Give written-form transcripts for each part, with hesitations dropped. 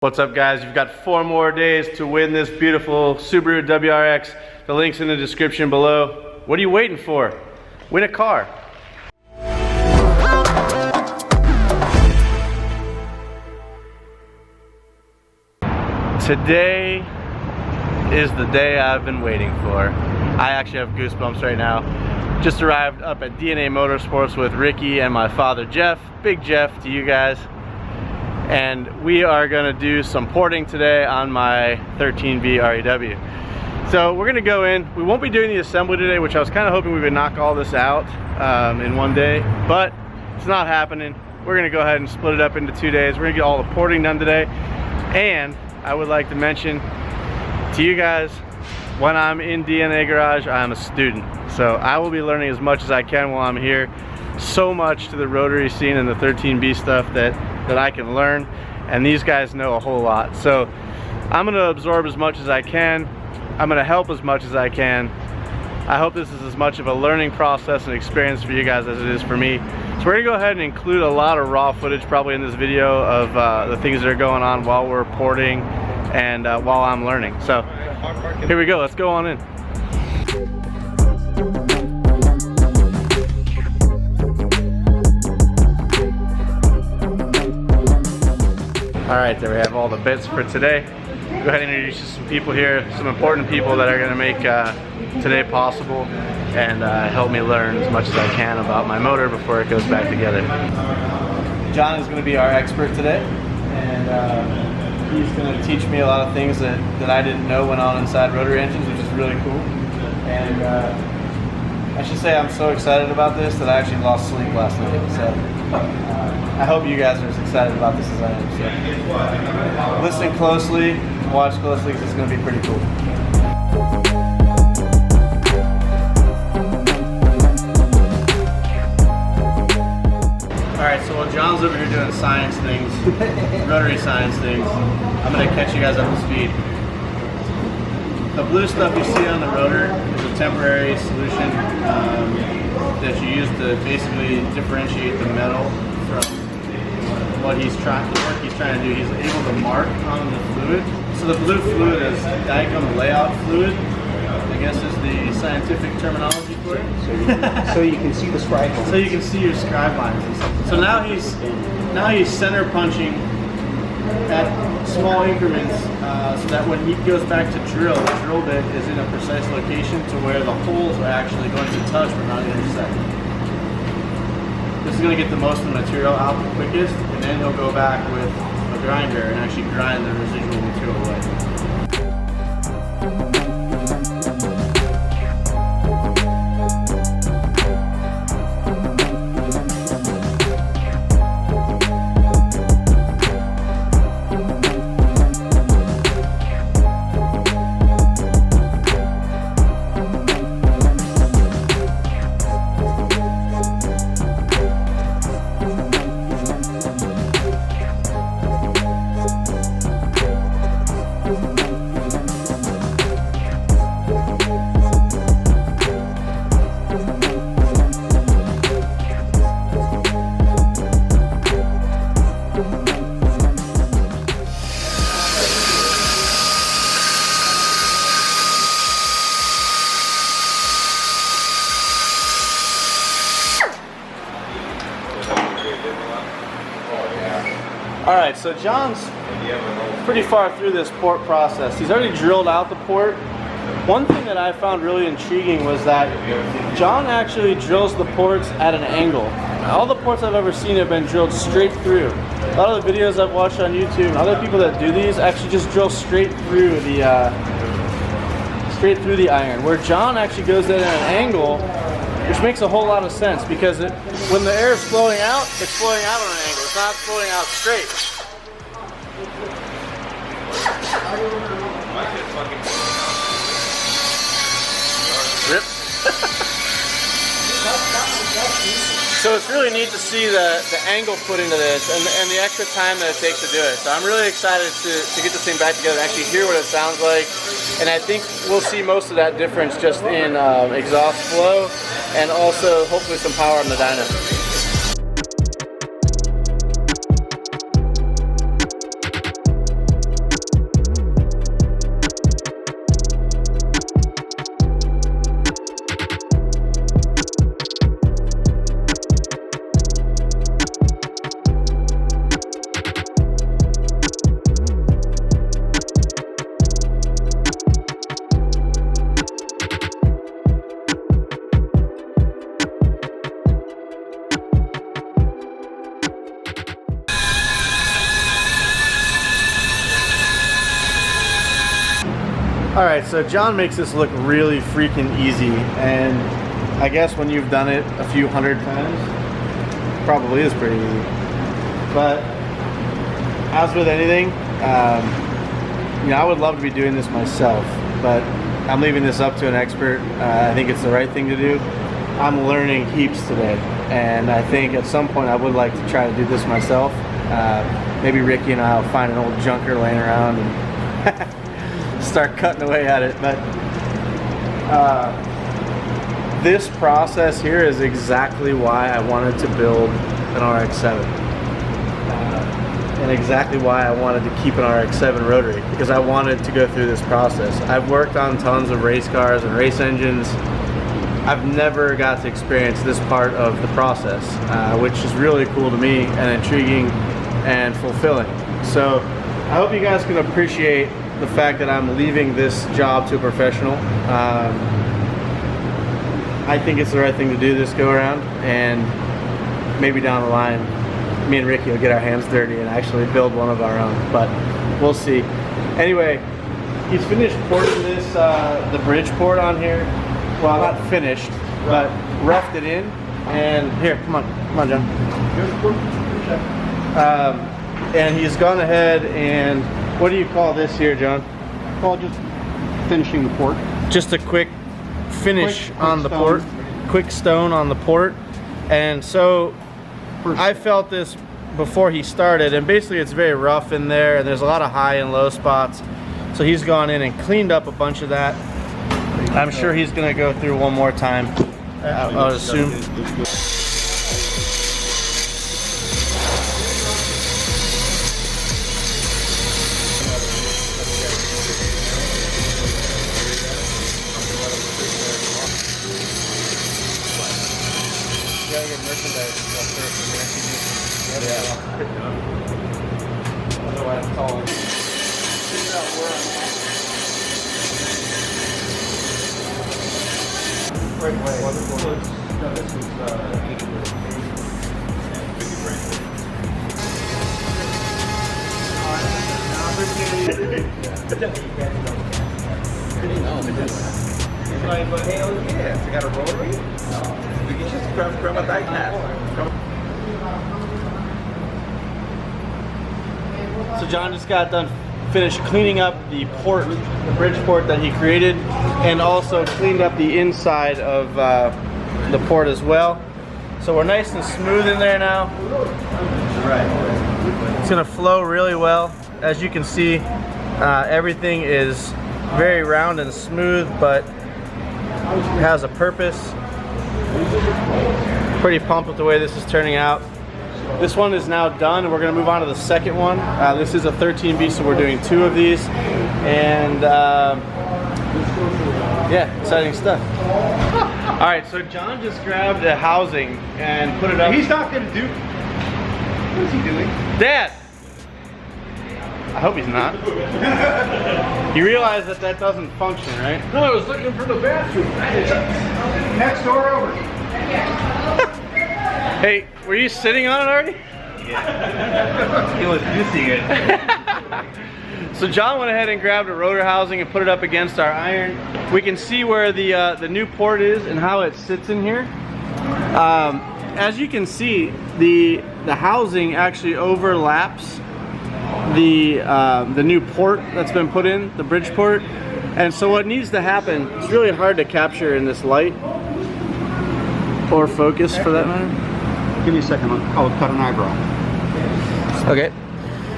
What's up, guys? You've got 4 more days to win this beautiful Subaru WRX. The link's in the description below. What are you waiting for? Win a car. Today is the day I've been waiting for. I actually have goosebumps right now. Just arrived up at DNA Motorsports with Ricky and my father Jeff. Big Jeff to you guys. And we are gonna do some porting today on my 13B REW. So we're gonna go in. We won't be doing the assembly today, which I was kind of hoping we would knock all this out in one day, but it's not happening. We're gonna go ahead and split it up into 2 days. We're gonna get all the porting done today. And I would like to mention to you guys, when I'm in DNA Garage, I'm a student. So I will be learning as much as I can while I'm here. So much to the rotary scene and the 13B stuff that I can learn, and these guys know a whole lot. So I'm gonna absorb as much as I can. I'm gonna help as much as I can. I hope this is as much of a learning process and experience for you guys as it is for me. So we're gonna go ahead and include a lot of raw footage probably in this video of the things that are going on while we're porting and while I'm learning. So here we go, let's go on in. All right, there we have all the bits for today. Go ahead and introduce you to some people here, some important people that are gonna make today possible and help me learn as much as I can about my motor before it goes back together. John is gonna be our expert today, and he's gonna teach me a lot of things that I didn't know went on inside rotary engines, which is really cool. And I should say I'm so excited about this that I actually lost sleep last night. So I hope you guys are as excited about this as I am. So listen closely, watch closely, because it's going to be pretty cool. Alright, so while John's over here doing science things, rotary science things, I'm going to catch you guys up to speed. The blue stuff you see on the rotor is a temporary solution that you use to basically differentiate the metal from what the work he's trying to do. He's able to mark on the fluid. So the blue fluid is diagram layout fluid, I guess is the scientific terminology for it. So you can see the scribe lines. So you can see your scribe lines and stuff. So now he's center punching at small increments so that when he goes back to drill, the drill bit is in a precise location to where the holes are actually going to touch but not intersect. This is going to get the most of the material out the quickest, and then he'll go back with a grinder and actually grind the residual material away. Alright, so John's pretty far through this port process. He's already drilled out the port. One thing that I found really intriguing was that John actually drills the ports at an angle. All the ports I've ever seen have been drilled straight through. A lot of the videos I've watched on YouTube and other people that do these actually just drill straight through the iron, where John actually goes in at an angle, which makes a whole lot of sense because when the air is flowing out, it's flowing out on an angle. It's not flowing out straight. Rip. So it's really neat to see the angle put into this and the extra time that it takes to do it. So I'm really excited to get this thing back together and actually hear what it sounds like. And I think we'll see most of that difference just in exhaust flow and also hopefully some power on the dyno. All right, so John makes this look really freaking easy, and I guess when you've done it a few hundred times, probably is pretty easy. But as with anything, you know, I would love to be doing this myself, but I'm leaving this up to an expert. I think it's the right thing to do. I'm learning heaps today, and I think at some point I would like to try to do this myself. Maybe Ricky and I will find an old junker laying around and start cutting away at it. But this process here is exactly why I wanted to build an RX-7. And exactly why I wanted to keep an RX-7 rotary, because I wanted to go through this process. I've worked on tons of race cars and race engines. I've never got to experience this part of the process, which is really cool to me and intriguing and fulfilling. So I hope you guys can appreciate the fact that I'm leaving this job to a professional. I think it's the right thing to do this go around, and maybe down the line me and Ricky will get our hands dirty and actually build one of our own, but we'll see. Anyway, he's finished porting this, the bridge port on here. Well, not finished, but roughed it in. And here, come on, John. And he's gone ahead and, what do you call this here, John? Well, just finishing the port. Just a quick finish Quick on the stone. port, quick stone on the port. And so I felt this before he started, and basically it's very rough in there, and there's a lot of high and low spots. So he's gone in and cleaned up a bunch of that. I'm sure he's gonna go through one more time, I would assume. Otherwise, it's all figure out where I'm at. Right away. This was Hell yeah, you got a rotary? No. You can just grab a dyke hat. So John just got done finished cleaning up the port, the bridge port that he created, and also cleaned up the inside of the port as well. So we're nice and smooth in there now. It's gonna flow really well. As you can see, everything is very round and smooth, but it has a purpose. Pretty pumped with the way this is turning out. This one is now done, and we're going to move on to the second one. This is a 13B, so we're doing 2 of these. And yeah, exciting stuff. All right, so John just grabbed a housing and put it up. He's not going to do. What is he doing? Dad! I hope he's not. You realize that that doesn't function, right? No, I was looking for the bathroom. Next door over. Hey, were you sitting on it already? Yeah. He was using it. So John went ahead and grabbed a rotor housing and put it up against our iron. We can see where the new port is and how it sits in here. As you can see, the housing actually overlaps the new port that's been put in, the bridge port. And so what needs to happen, it's really hard to capture in this light or focus for that matter. Give me a second. I'll cut an eyebrow. Okay.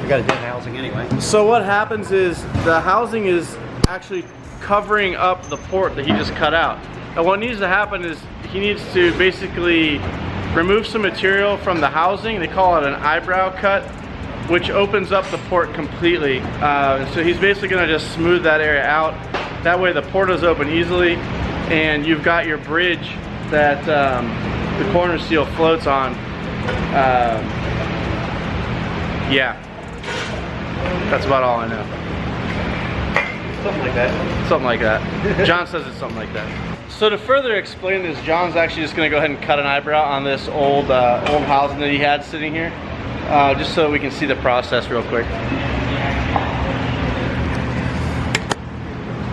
We got a dead housing anyway. So what happens is the housing is actually covering up the port that he just cut out. And what needs to happen is he needs to basically remove some material from the housing. They call it an eyebrow cut, which opens up the port completely. So he's basically gonna just smooth that area out. That way the port is open easily, and you've got your bridge that the corner seal floats on. Yeah, that's about all I know. Something like that. Something like that. John says it's something like that. So to further explain this, John's actually just gonna go ahead and cut an eyebrow on this old housing that he had sitting here, just so we can see the process real quick.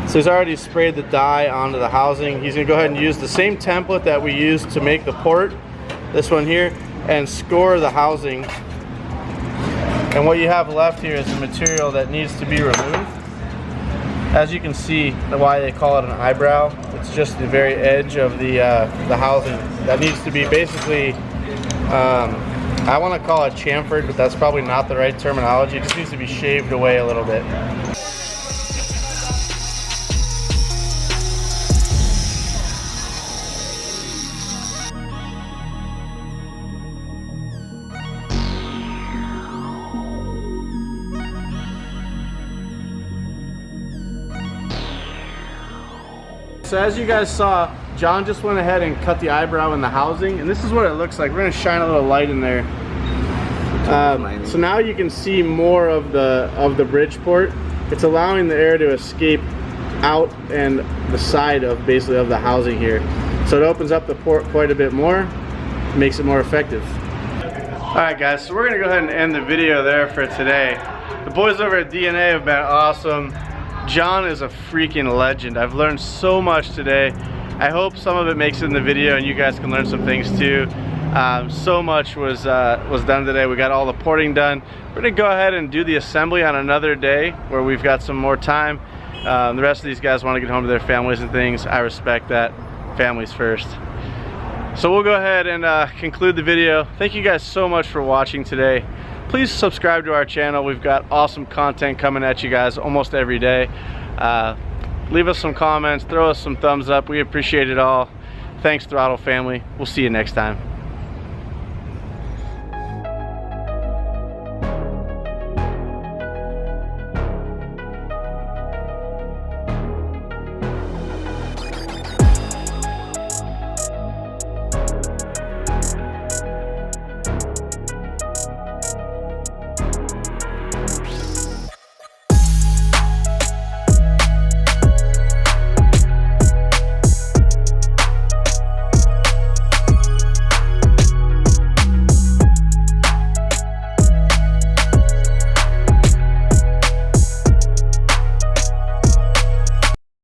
So he's already sprayed the dye onto the housing. He's gonna go ahead and use the same template that we used to make the port, this one here, and score the housing. And what you have left here is the material that needs to be removed. As you can see, why they call it an eyebrow, it's just the very edge of the housing that needs to be basically, I want to call it chamfered, but that's probably not the right terminology. It just needs to be shaved away a little bit. So as you guys saw, John just went ahead and cut the eyebrow in the housing, and this is what it looks like. We're gonna shine a little light in there. So now you can see more of the bridge port. It's allowing the air to escape out and the side of basically of the housing here. So it opens up the port quite a bit more, makes it more effective. All right guys, so we're gonna go ahead and end the video there for today. The boys over at DNA have been awesome. John is a freaking legend. I've learned so much today. I hope some of it makes it in the video and you guys can learn some things too. So much was done today. We got all the porting done. We're gonna go ahead and do the assembly on another day where we've got some more time. The rest of these guys want to get home to their families and things. I respect that. Families first. So we'll go ahead and conclude the video. Thank you guys so much for watching today. Please subscribe to our channel. We've got awesome content coming at you guys almost every day. Leave us some comments, throw us some thumbs up. We appreciate it all. Thanks, throtl family. We'll see you next time.